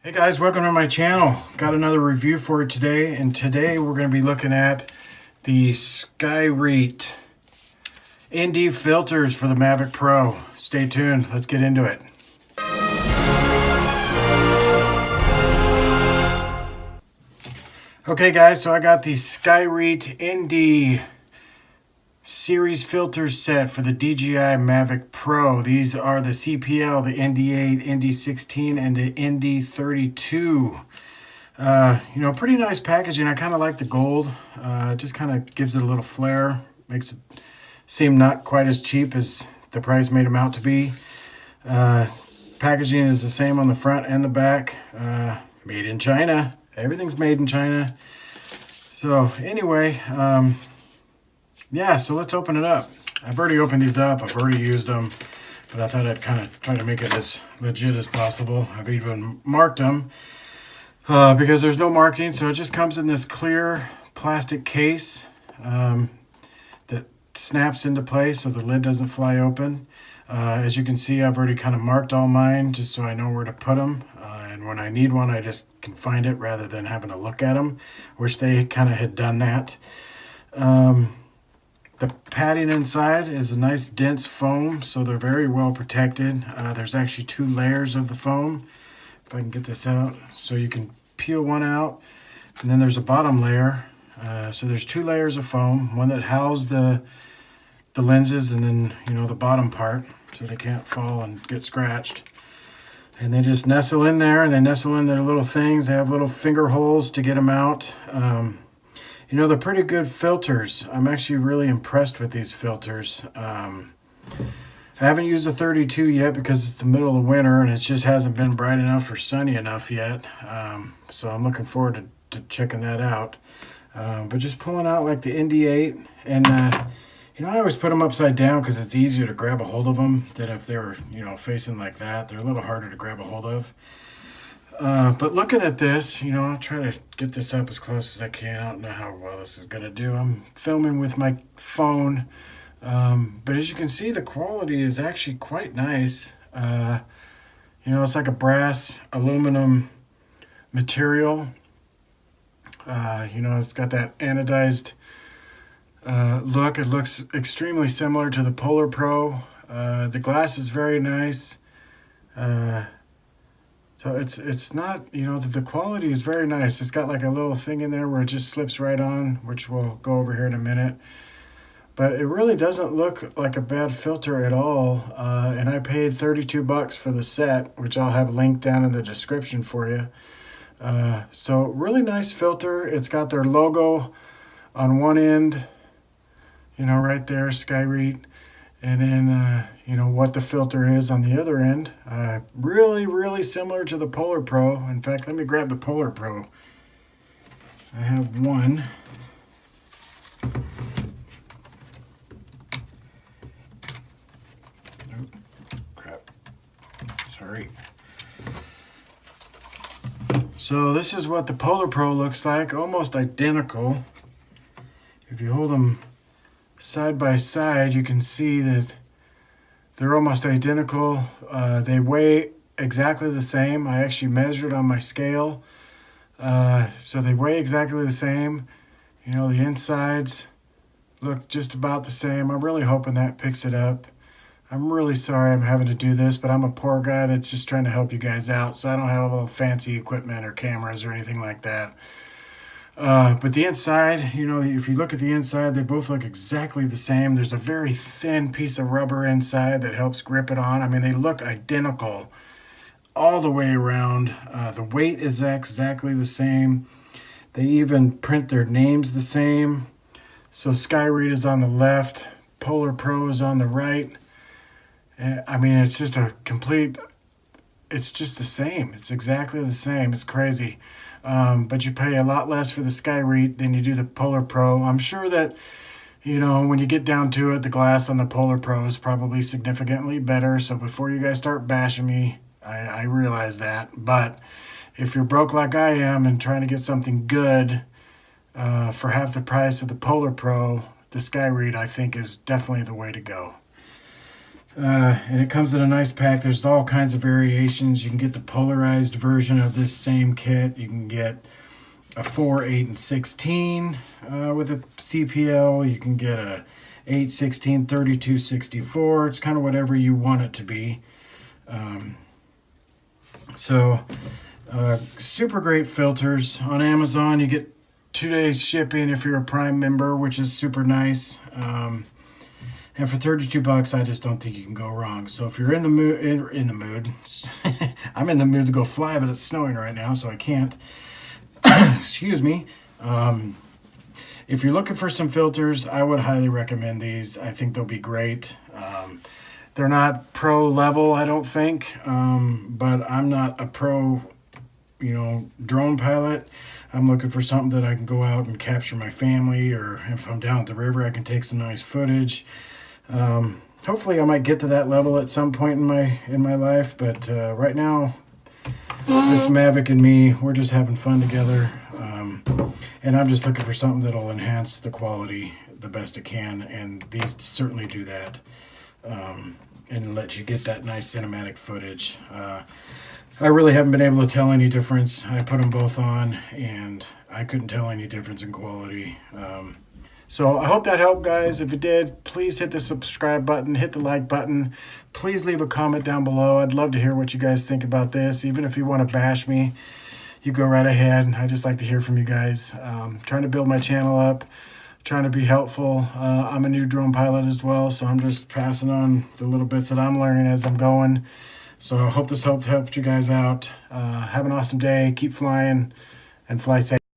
Hey guys, welcome to my channel. Got another review for you today, and today we're going to be looking at the SKYREAT ND filters for the Mavic Pro. Stay tuned, let's get into it. Okay guys, so I got the SKYREAT ND series filter set for the DJI Mavic Pro. These are the CPL, the ND8, ND16, and the ND32. Pretty nice packaging. I kind of like the gold. Just kind of gives it a little flair. Makes it seem not quite as cheap as the price made them out to be. Packaging is the same on the front and the back. Made in China. Everything's made in China. So anyway, yeah, so let's open it up. I've already opened these up. I've already used them, but I thought I'd kind of try to make it as legit as possible. I've even marked them because there's no marking, so it just comes in this clear plastic case that snaps into place so the lid doesn't fly open. As you can see, I've already kind of marked all mine just so I know where to put them. And when I need one, I just can find it rather than having to look at them, which they kind of had done that. The padding inside is a nice dense foam, so they're very well protected. There's actually two layers of the foam, if I can get this out. So you can peel one out, and then there's a bottom layer. So there's two layers of foam, one that houses the lenses, and then the bottom part, so they can't fall and get scratched. And they just nestle in there, and they nestle in their little things. They have little finger holes to get them out. They're pretty good filters. I'm actually really impressed with these filters. I haven't used a 32 yet because it's the middle of winter and it just hasn't been bright enough or sunny enough yet. So I'm looking forward to checking that out. But just pulling out like the ND8, and I always put them upside down because it's easier to grab a hold of them than if they were facing like that. They're a little harder to grab a hold of. But looking at this, I'll try to get this up as close as I can. I don't know how well this is going to do. I'm filming with my phone. But as you can see, the quality is actually quite nice. It's like a brass aluminum material. It's got that anodized look. It looks extremely similar to the Polor Pro. The glass is very nice. So it's not, the quality is very nice. It's got like a little thing in there where it just slips right on, which we'll go over here in a minute. But it really doesn't look like a bad filter at all. And I paid $32 for the set, which I'll have linked down in the description for you. So really nice filter. It's got their logo on one end, right there, SKYREAT. And then, what the filter is on the other end. Really, really similar to the Polor Pro. In fact, let me grab the Polor Pro. I have one. Oh, crap. Sorry. So this is what the Polor Pro looks like. Almost identical. If you hold them side by side, you can see that they're almost identical. They weigh exactly the same. I actually measured on my scale. So they weigh exactly the same. The insides look just about the same. I'm really hoping that picks it up. I'm really sorry I'm having to do this, but I'm a poor guy that's just trying to help you guys out. So I don't have all fancy equipment or cameras or anything like that. But the inside, if you look at the inside, they both look exactly the same. There's a very thin piece of rubber inside that helps grip it on. I mean, they look identical all the way around. The weight is exactly the same. They even print their names the same. So SKYREAT is on the left, Polor Pro is on the right. I mean, it's just it's just the same. It's exactly the same. It's crazy. But you pay a lot less for the SKYREAT than you do the Polor Pro. I'm sure that, when you get down to it, the glass on the Polor Pro is probably significantly better. So before you guys start bashing me, I realize that. But if you're broke like I am and trying to get something good for half the price of the Polor Pro, the SKYREAT, I think, is definitely the way to go. And it comes in a nice pack. There's all kinds of variations. You can get the polarized version of this same kit. You can get a 4, 8, and 16 with a CPL. You can get a 8, 16, 32, 64. It's kind of whatever you want it to be. Super great filters. On Amazon, you get 2 days shipping if you're a Prime member, which is super nice. And for $32, I just don't think you can go wrong. So if you're in the mood, I'm in the mood to go fly, but it's snowing right now, so I can't. Excuse me. If you're looking for some filters, I would highly recommend these. I think they'll be great. They're not pro level, I don't think, but I'm not a pro, drone pilot. I'm looking for something that I can go out and capture my family, or if I'm down at the river, I can take some nice footage. Hopefully I might get to that level at some point in my life, but right now, this Mavic and me, we're just having fun together, and I'm just looking for something that'll enhance the quality the best it can, and these certainly do that, and let you get that nice cinematic footage. I really haven't been able to tell any difference. I put them both on, and I couldn't tell any difference in quality. So I hope that helped, guys. If it did, please hit the subscribe button, hit the like button. Please leave a comment down below. I'd love to hear what you guys think about this. Even if you want to bash me, you go right ahead. I just like to hear from you guys. Trying to build my channel up, trying to be helpful. I'm a new drone pilot as well, so I'm just passing on the little bits that I'm learning as I'm going. So I hope this helped you guys out. Have an awesome day. Keep flying and fly safe.